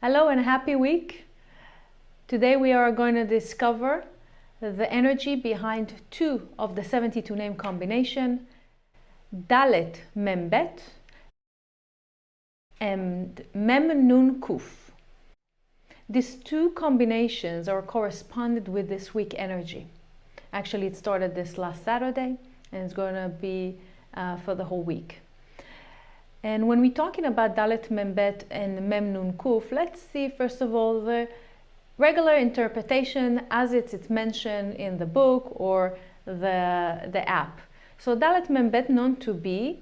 Hello and happy week. Today we are going to discover the energy behind two of the 72 name combination, ד.מ.ב and מ.נ.ק. These two combinations are corresponded with this week energy. Actually, it started this last Saturday and it's going to be for the whole week. And when we're talking about ד.מ.ב and מ.נ.ק, let's see first of all the regular interpretation as it's mentioned in the book or the app. So ד.מ.ב known to be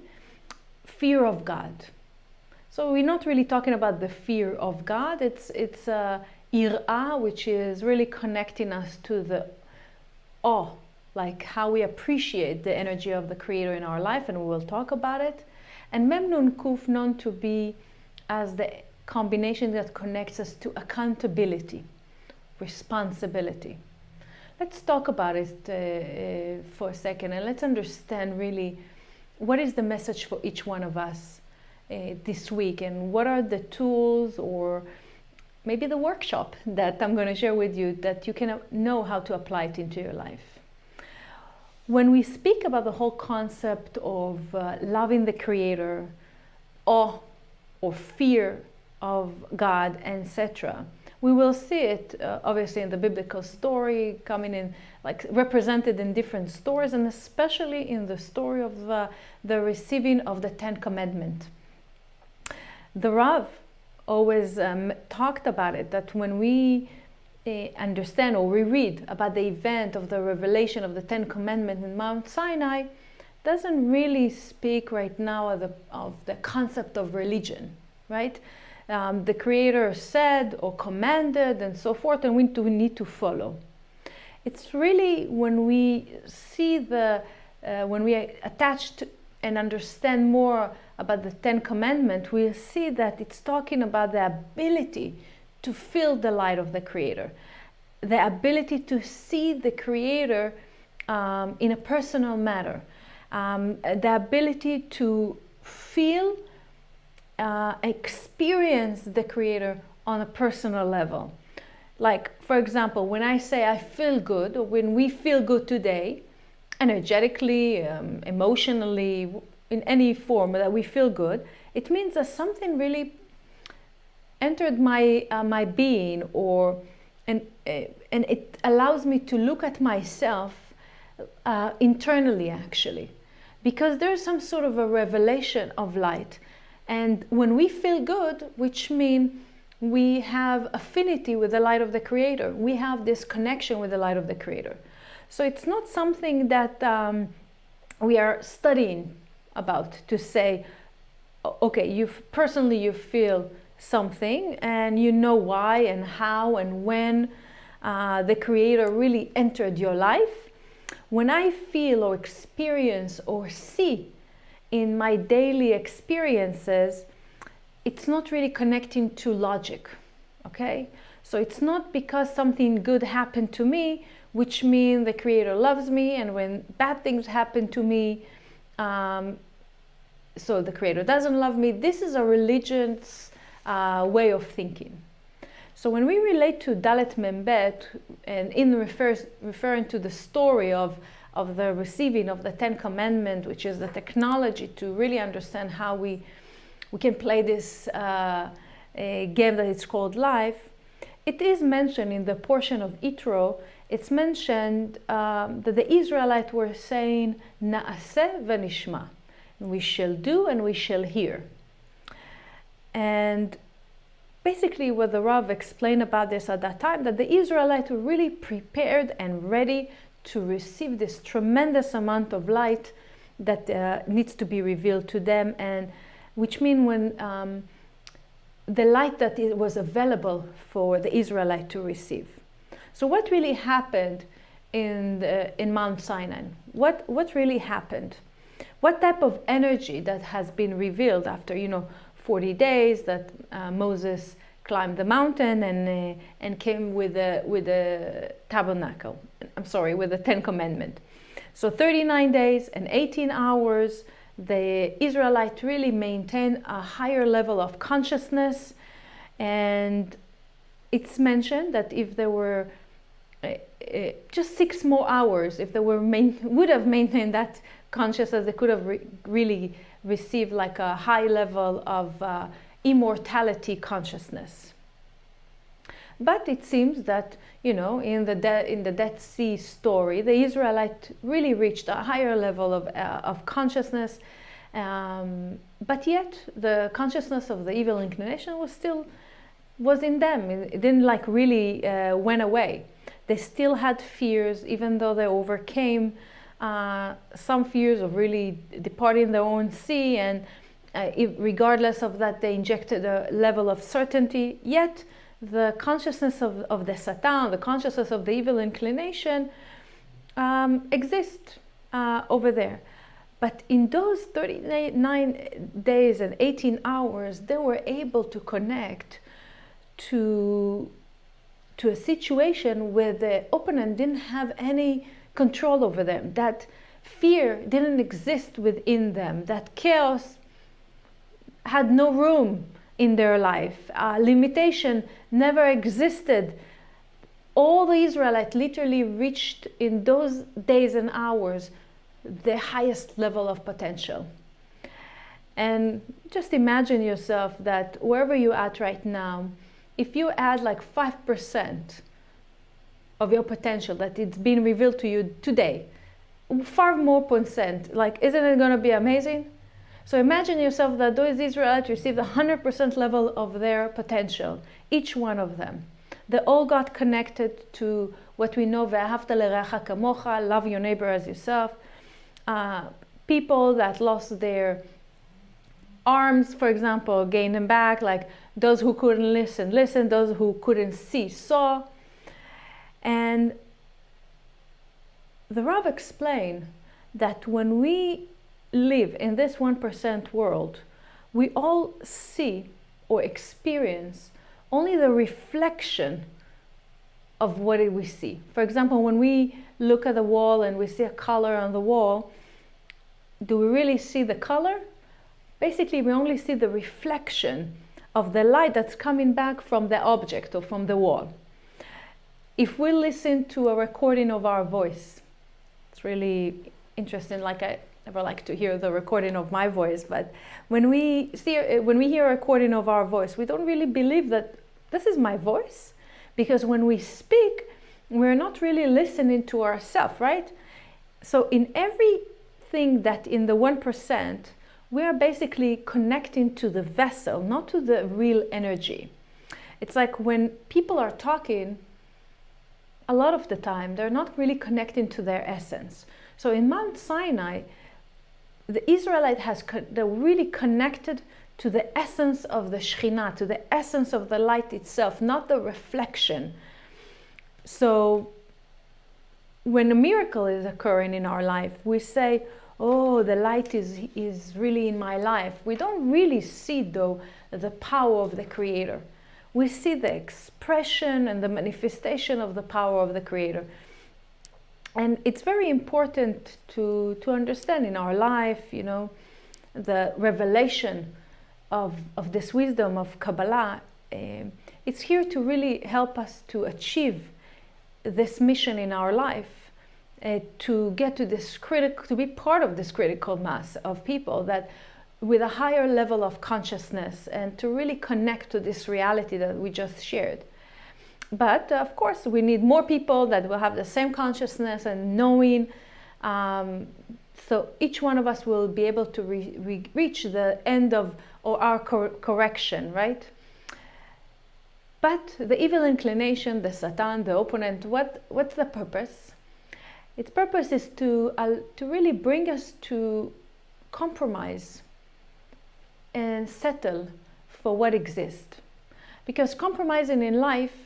fear of God. So we're not really talking about the fear of God. It's יראה, which is really connecting us to the awe, like how we appreciate the energy of the Creator in our life, and we will talk about it. And מ.נ.ק known to be as the combination that connects us to accountability, responsibility. Let's talk about it for a second, and let's understand really what is the message for each one of us this week, and what are the tools or maybe the workshop that I'm going to share with you that you can know how to apply it into your life. When we speak about the whole concept of loving the Creator, awe or fear of God, etc., we will see it obviously in the biblical story, coming in, like represented in different stories, and especially in the story of the receiving of the 10 Commandments. The Rav always talked about it, that when we understand or we read about the event of the revelation of the 10 Commandments in Mount Sinai, doesn't really speak right now of the concept of religion, right? The Creator said or commanded and so forth, and we need to follow. It's really when we see when we attach to and understand more about the 10 Commandments, we'll see that it's talking about the ability to feel the light of the Creator, the ability to see the Creator in a personal manner, the ability to feel, experience the Creator on a personal level. Like, for example, when I say I feel good, or when we feel good today, energetically, emotionally, in any form that we feel good, it means that something really entered my being, and it allows me to look at myself internally, actually, because there's some sort of a revelation of light. And when we feel good, which means we have affinity with the light of the Creator, we have this connection with the light of the Creator. So it's not something that we are studying about to say, okay, you feel something and you know why and how and when the Creator really entered your life. When I feel or experience or see in my daily experiences, it's not really connecting to logic, okay? So it's not because something good happened to me, which means the Creator loves me, and when bad things happen to me, so the Creator doesn't love me. This is a religious way of thinking. So when we relate to ד.מ.ב, and referring to the story of the receiving of the 10 Commandments, which is the technology to really understand how we can play this game that it's called life, it is mentioned in the portion of Yitro. It's mentioned that the Israelites were saying, נעשה ונשמע. We shall do and we shall hear. And basically what the Rav explained about this at that time, that the Israelites were really prepared and ready to receive this tremendous amount of light that needs to be revealed to them, and which means when the light that was available for the Israelite to receive. So what really happened in Mount Sinai? What really happened? What type of energy that has been revealed after 40 days that Moses climbed the mountain and came with the tabernacle? I'm sorry, with the 10 Commandments. So 39 days and 18 hours, the Israelites really maintained a higher level of consciousness And it's mentioned that if there were just 6 more hours, if they would have maintained that consciousness, they could have really received like a high level of immortality consciousness. But it seems that, you know, in the Dead Sea story, the Israelites really reached a higher level of consciousness, but yet the consciousness of the evil inclination was in them. It didn't like really went away. They still had fears, even though they overcame some fears of really departing their own sea, and regardless of that, they injected a level of certainty. Yet the consciousness of the Satan, the consciousness of the evil inclination, exists over there. But in those 39 days and 18 hours, they were able to connect to a situation where the opponent didn't have any control over them, that fear didn't exist within them, that chaos had no room in their life, limitation never existed. All the Israelites literally reached in those days and hours the highest level of potential. And just imagine yourself that wherever you're at right now, if you add like 5% of your potential that it's been revealed to you today, 5 more percent, like, isn't it going to be amazing? So imagine yourself that those Israelites received 100% level of their potential, each one of them. They all got connected to what we know, ve'ahavta l'reacha kamocha, love your neighbor as yourself. People that lost their arms, for example, gained them back, like those who couldn't listen, those who couldn't see, saw. And the Rav explained that when we live in this 1% world, we all see or experience only the reflection of what we see. For example, when we look at the wall and we see a color on the wall, do we really see the color? Basically, we only see the reflection of the light that's coming back from the object or from the wall. If we listen to a recording of our voice, it's really interesting. Like, I never like to hear the recording of my voice, but when we hear a recording of our voice, we don't really believe that this is my voice, because when we speak, we're not really listening to ourselves, right? So in everything that in the 1%, we are basically connecting to the vessel, not to the real energy. It's like when people are talking, a lot of the time, they're not really connecting to their essence. So in Mount Sinai, the Israelite they're really connected to the essence of the Shekhinah, to the essence of the light itself, not the reflection. So when a miracle is occurring in our life, we say, oh, the light is really in my life. We don't really see, though, the power of the Creator. We see the expression and the manifestation of the power of the Creator. And it's very important to understand in our life, you know, the revelation of this wisdom of Kabbalah. It's here to really help us to achieve this mission in our life, to get to this to be part of this critical mass of people that with a higher level of consciousness, and to really connect to this reality that we just shared. But of course, we need more people that will have the same consciousness and knowing. So each one of us will be able to reach the end of our correction, right? But the evil inclination, the Satan, the opponent, what's the purpose? Its purpose is to really bring us to compromise and settle for what exists. Because compromising in life,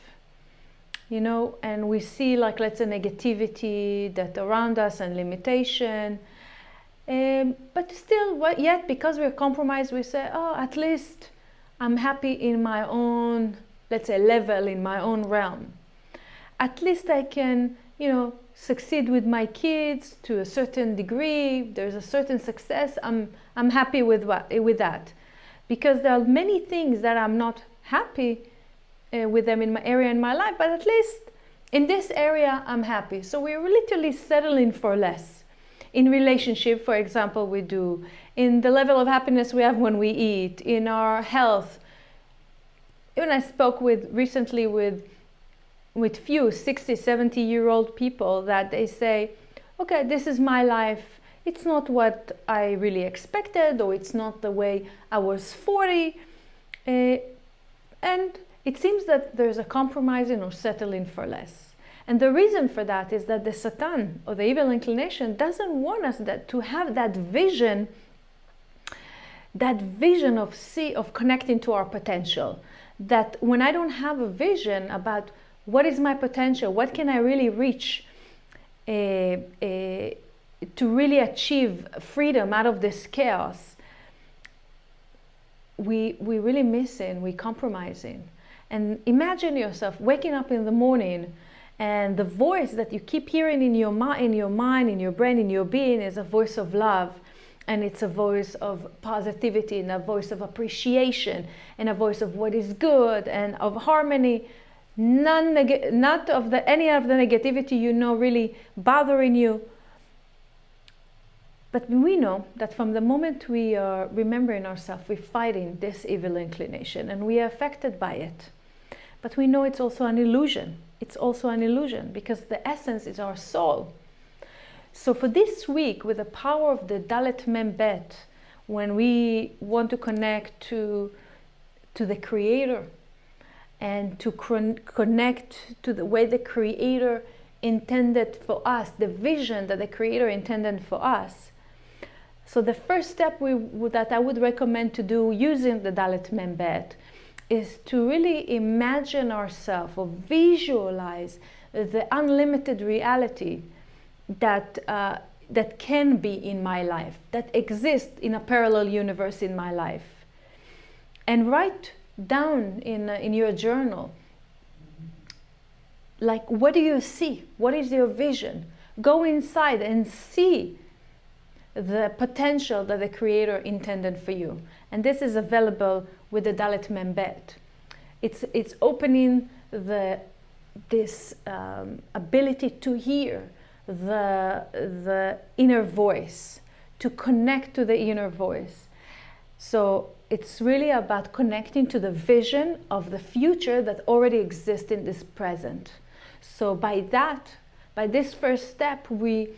you know, and we see, like, let's say, negativity that around us and limitation, but still, yet because we're compromised, we say, oh, at least I'm happy in my own, let's say, level, in my own realm. At least I can, you know, succeed with my kids to a certain degree. There's a certain success. I'm happy with that, because there are many things that I'm not happy with them in my area in my life, but at least in this area I'm happy. So we're literally settling for less. In relationship, for example, we do. In the level of happiness we have when we eat, in our health. Even I spoke recently with few 60, 70-year-old people that they say, okay, this is my life. It's not what I really expected, or it's not the way I was 40. And it seems that there's a compromising or settling for less. And the reason for that is that the Satan, or the evil inclination, doesn't want us to have that vision of connecting to our potential. That when I don't have a vision about what is my potential, what can I really reach to really achieve freedom out of this chaos, we really missing, we compromising. And imagine yourself waking up in the morning, and the voice that you keep hearing in your mind, in your brain, in your being, is a voice of love, and it's a voice of positivity, and a voice of appreciation, and a voice of what is good and of harmony. Not of any of the negativity really bothering you. But we know that from the moment we are remembering ourselves, we're fighting this evil inclination, and we are affected by it. But we know it's also an illusion. It's also an illusion, because the essence is our soul. So for this week, with the power of the ד.מ.ב, when we want to connect to the Creator, and to connect to the way the Creator intended for us, the vision that the Creator intended for us. So the first step that I would recommend to do using the ד.מ.ב is to really imagine ourselves, or visualize the unlimited reality that can be in my life, that exists in a parallel universe in my life. And write down in your journal, like, what do you see? What is your vision? Go inside and see the potential that the Creator intended for you. And this is available with the ד.מ.ב. It's opening this ability to hear the inner voice, to connect to the inner voice. So it's really about connecting to the vision of the future that already exists in this present. So by this first step, we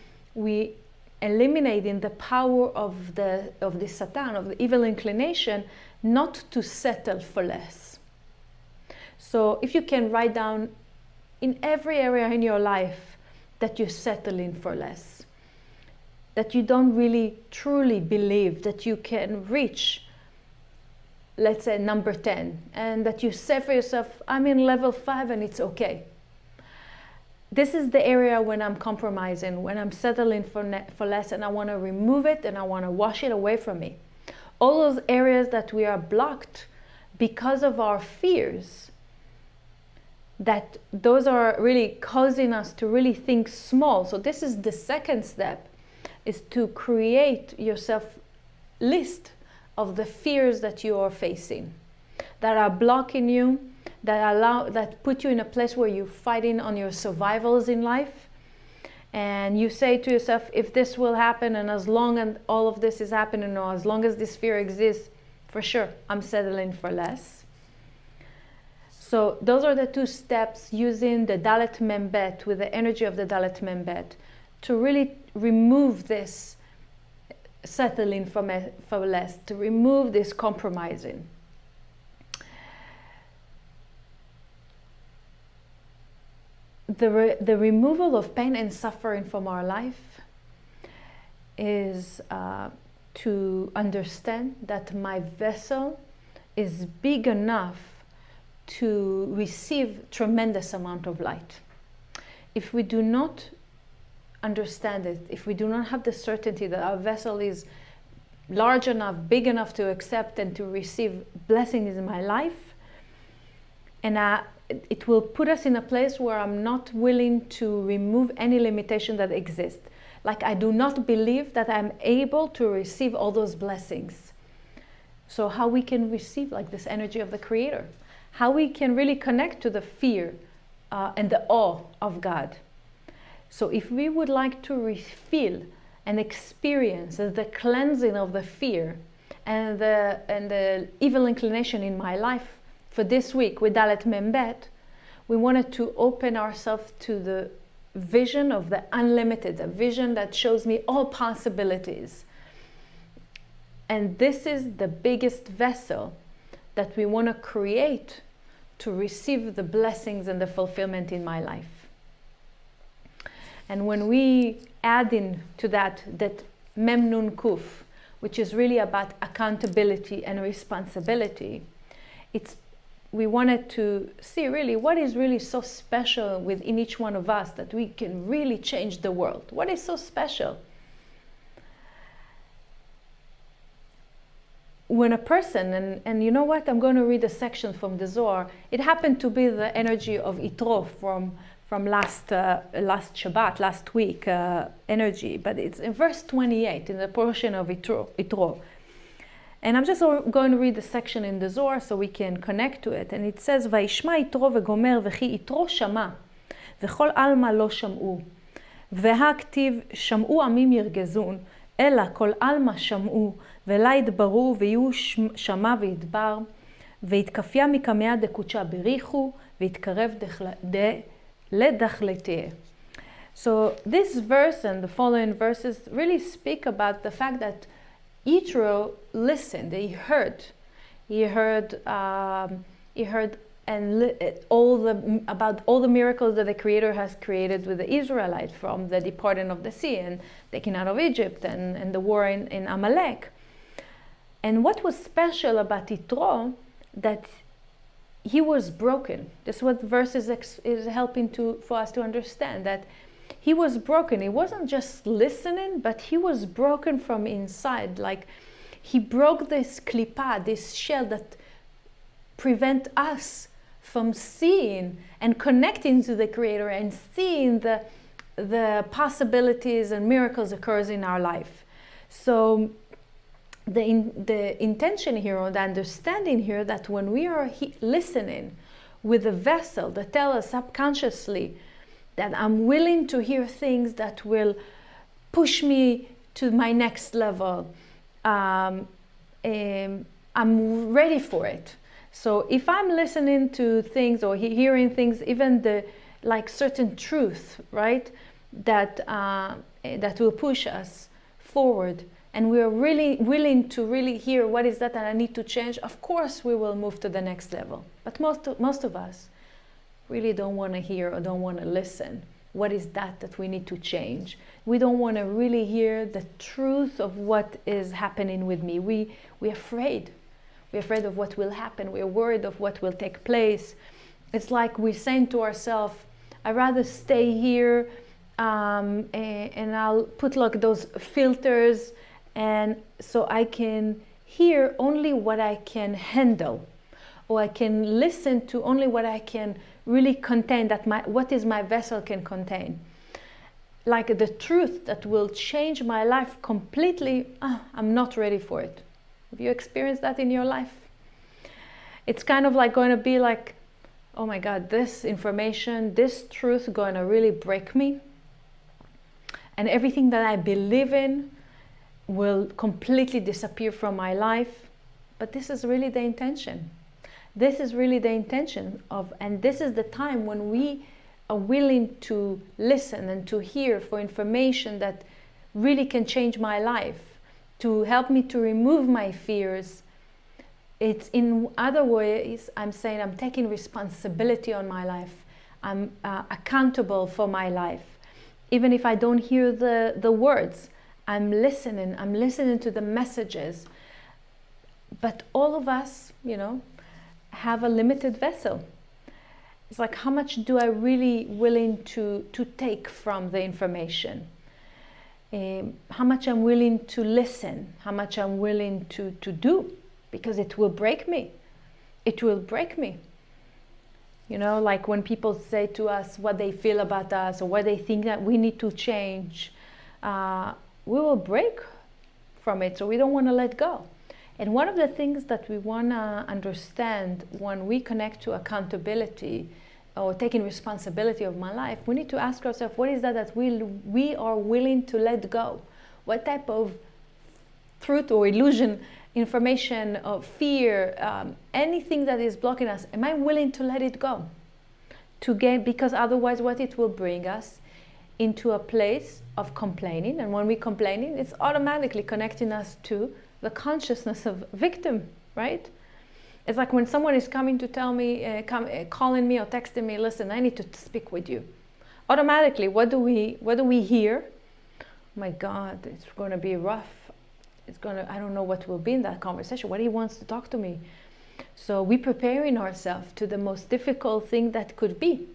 eliminating the power of the Satan, of the evil inclination, not to settle for less. So if you can write down in every area in your life that you're settling for less, that you don't really truly believe that you can reach, let's say, number 10, and that you say for yourself, I'm in level 5 and it's okay. This is the area when I'm compromising, when I'm settling for less, and I want to remove it and I want to wash it away from me. All those areas that we are blocked because of our fears, that those are really causing us to really think small. So this is the second step, is to create yourself list of the fears that you are facing, that are blocking you, that put you in a place where you're fighting on your survivals in life. And you say to yourself, if this will happen, and as long as all of this is happening, or as long as this fear exists, for sure, I'm settling for less. So those are the two steps, using the ד.מ.ב with the energy of the ד.מ.ב to really remove this settling for less, to remove this compromising. The removal of pain and suffering from our life is to understand that my vessel is big enough to receive tremendous amount of light. If we do not understand it, if we do not have the certainty that our vessel is large enough, big enough to accept and to receive blessings in my life, and it will put us in a place where I'm not willing to remove any limitation that exists. Like, I do not believe that I'm able to receive all those blessings. So how we can receive like this energy of the Creator? how we can really connect to the fear and the awe of God. So if we would like to feel and experience the cleansing of the fear and the evil inclination in my life for this week with ד.מ.ב, we wanted to open ourselves to the vision of the unlimited, a vision that shows me all possibilities. And this is the biggest vessel that we want to create to receive the blessings and the fulfillment in my life. And when we add in to that mem.N.ק, which is really about accountability and responsibility, we wanted to see really what is really so special within each one of us that we can really change the world. What is so special? When a person, and you know what, I'm going to read a section from the Zohar. It happened to be the energy of Yitro from last Shabbat, last week energy, but it's in verse 28 in the portion of Yitro. And I'm just going to read the section in the Zohar so we can connect to it. And it says, וישמע יתרו וגומר וכי יתרו שמע וכל עלמא לא שמעו והכתיב שמעו עמים ירגזון אלא כל עלמא שמעו ולה ידברו ויהיו שמע וידבר ויתקפיה מקמיה דקודשה בריחו ויתקרב לדחלתיה. So this verse and the following verses really speak about the fact that Yitro listened. He heard about all the miracles that the Creator has created with the Israelites, from the departing of the sea and taking out of Egypt and the war in Amalek. And what was special about Yitro, that he was broken. This is what the verse is helping for us to understand, that he was broken. He wasn't just listening, but he was broken from inside. Like he broke this klipa, this shell that prevent us from seeing and connecting to the Creator and seeing the possibilities and miracles occurs in our life. So the intention here, or the understanding here, that when we are listening with a vessel that tells us subconsciously that I'm willing to hear things that will push me to my next level, I'm ready for it. So if I'm listening to things or hearing things, even like certain truth, right, that will push us forward, and we are really willing to really hear what is that I need to change, of course we will move to the next level. But most of us really don't want to hear or don't want to listen. What is that we need to change? We don't want to really hear the truth of what is happening with me. We're afraid. We're afraid of what will happen. We're worried of what will take place. It's like we're saying to ourselves, I'd rather stay here and I'll put like those filters, and so I can hear only what I can handle, or I can listen to only what I can really contain, what is my vessel can contain. Like the truth that will change my life completely, I'm not ready for it. Have you experienced that in your life? It's kind of like going to be like, oh my God, this information, this truth going to really break me. And everything that I believe in will completely disappear from my life. But this is really the intention. This is really the intention of, and this is the time when we are willing to listen and to hear for information that really can change my life, to help me to remove my fears. It's in other ways, I'm saying I'm taking responsibility on my life. I'm accountable for my life. Even if I don't hear the words, I'm listening to the messages. But all of us, have a limited vessel. It's like, how much do I really willing to take from the information? How much I'm willing to listen, how much I'm willing to do, because it will break me. It will break me. Like when people say to us what they feel about us or what they think that we need to change, we will break from it, so we don't want to let go. And one of the things that we want to understand when we connect to accountability or taking responsibility of my life, we need to ask ourselves, what is that we are willing to let go? What type of truth or illusion, information of fear, anything that is blocking us, am I willing to let it go? Because otherwise what it will bring us into a place of complaining, and when we're complaining, it's automatically connecting us to the consciousness of victim, right? It's like when someone is coming to tell me, calling me or texting me, listen, I need to speak with you. Automatically, what do we hear? Oh my God, it's going to be rough. I don't know what will be in that conversation. What he wants to talk to me. So we're preparing ourselves to the most difficult thing that could be.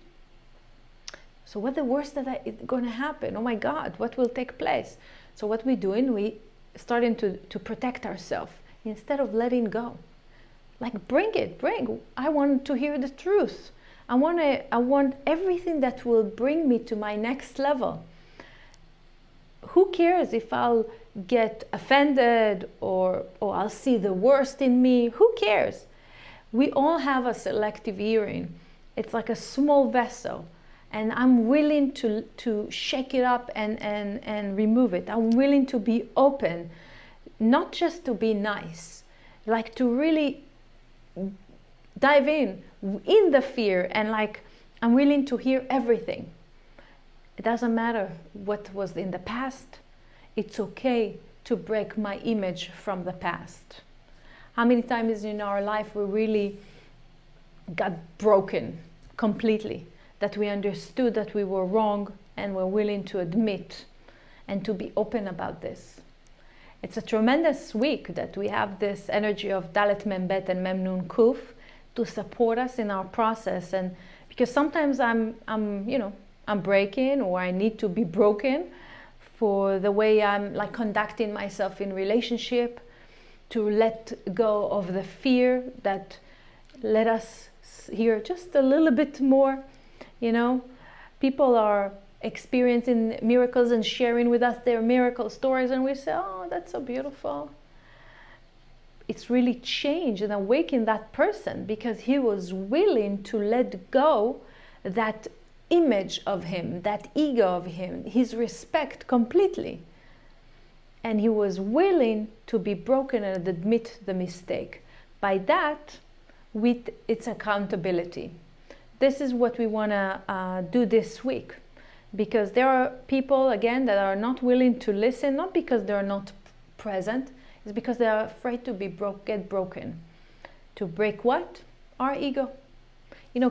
So what's the worst that is going to happen? Oh my God, what will take place? So what we're doing, we starting to protect ourselves instead of letting go. Like bring. I want to hear the truth. I want everything that will bring me to my next level. Who cares if I'll get offended or I'll see the worst in me? Who cares? We all have a selective hearing. It's like a small vessel. And I'm willing to shake it up and remove it. I'm willing to be open, not just to be nice, like to really dive in the fear, and like I'm willing to hear everything. It doesn't matter what was in the past. It's okay to break my image from the past. How many times in our life we really got broken completely? That we understood that we were wrong and were willing to admit and to be open about this. It's a tremendous week that we have this energy of ד.מ.ב and מ.נ.ק to support us in our process. And because sometimes I'm breaking, or I need to be broken for the way I'm like conducting myself in relationship, to let go of the fear that let us hear just a little bit more. People are experiencing miracles and sharing with us their miracle stories, and we say, oh, that's so beautiful. It's really changed and awakened that person because he was willing to let go that image of him, that ego of him, his respect completely. And he was willing to be broken and admit the mistake. By that, with its accountability. This is what we want to do this week, because there are people, again, that are not willing to listen, not because they're not present, it's because they are afraid to get broken. To break what? Our ego.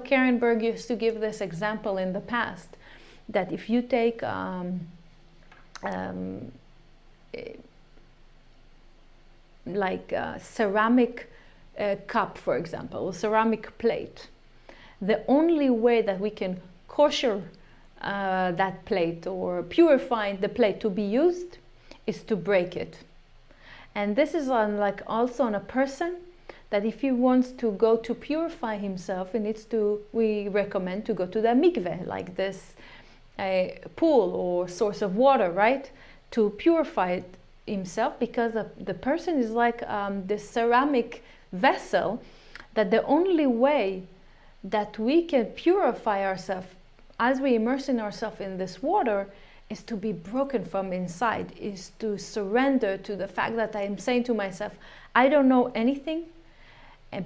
Karen Berg used to give this example in the past, that if you take like a ceramic cup, for example, a ceramic plate, the only way that we can kosher that plate or purify the plate to be used is to break it. And this is also on a person that if he wants to go to purify himself, we recommend to go to the mikveh, like this pool or source of water, right? To purify himself, because the person is like this ceramic vessel, that the only way that we can purify ourselves as we immerse ourselves in this water is to be broken from inside, is to surrender to the fact that I am saying to myself, I don't know anything,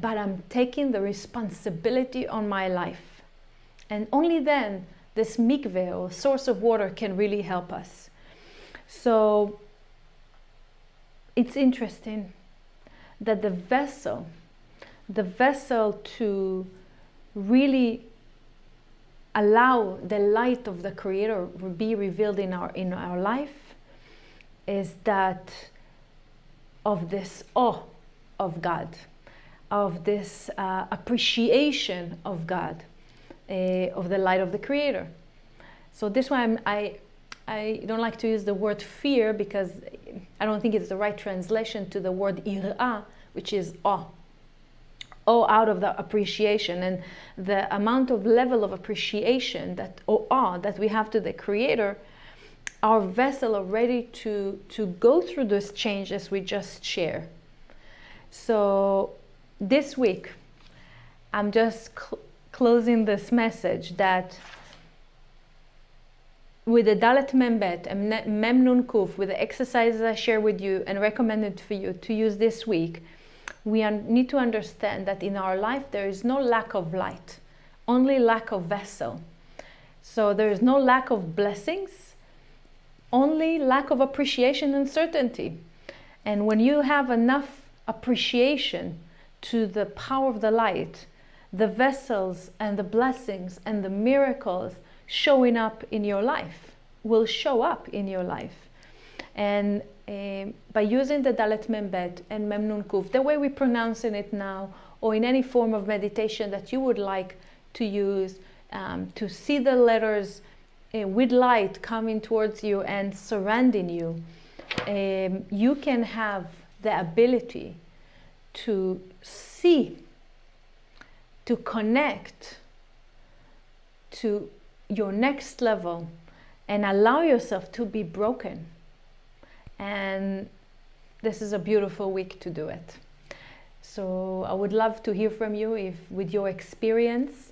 but I'm taking the responsibility on my life. And only then this mikveh or source of water can really help us. So it's interesting that the vessel to really allow the light of the Creator to be revealed in our life is that of this awe of God, of this appreciation of God, of the light of the Creator. So this one I don't like to use the word fear, because I don't think it's the right translation to the word ir'a, which is awe. Out of the appreciation, and the amount of level of appreciation or awe that we have to the Creator, our vessel are ready to go through this change as we just share. So this week, I'm just closing this message that with the ד.מ.ב and מ.נ.ק, with the exercises I share with you and recommended for you to use this week, we need to understand that in our life there is no lack of light, only lack of vessel. So there is no lack of blessings, only lack of appreciation and certainty. And when you have enough appreciation to the power of the light, the vessels and the blessings and the miracles showing up in your life will show up in your life. And by using the ד.מ.ב and מ.נ.ק, the way we pronounce it now, or in any form of meditation that you would like to use, to see the letters with light coming towards you and surrounding you, you can have the ability to see, to connect to your next level and allow yourself to be broken. And this is a beautiful week to do it. So I would love to hear from you if with your experience,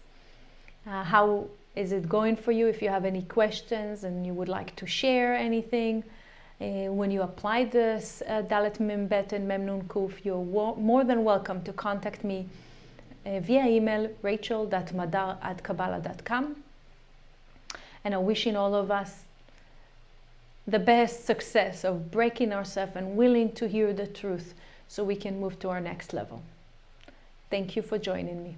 how is it going for you? If you have any questions and you would like to share anything, when you apply this ד.מ.ב and מ.נ.ק, you're more than welcome to contact me via email, rachel.madar@kabbalah.com. And I'm wishing all of us the best success of breaking ourselves and willing to hear the truth so we can move to our next level. Thank you for joining me.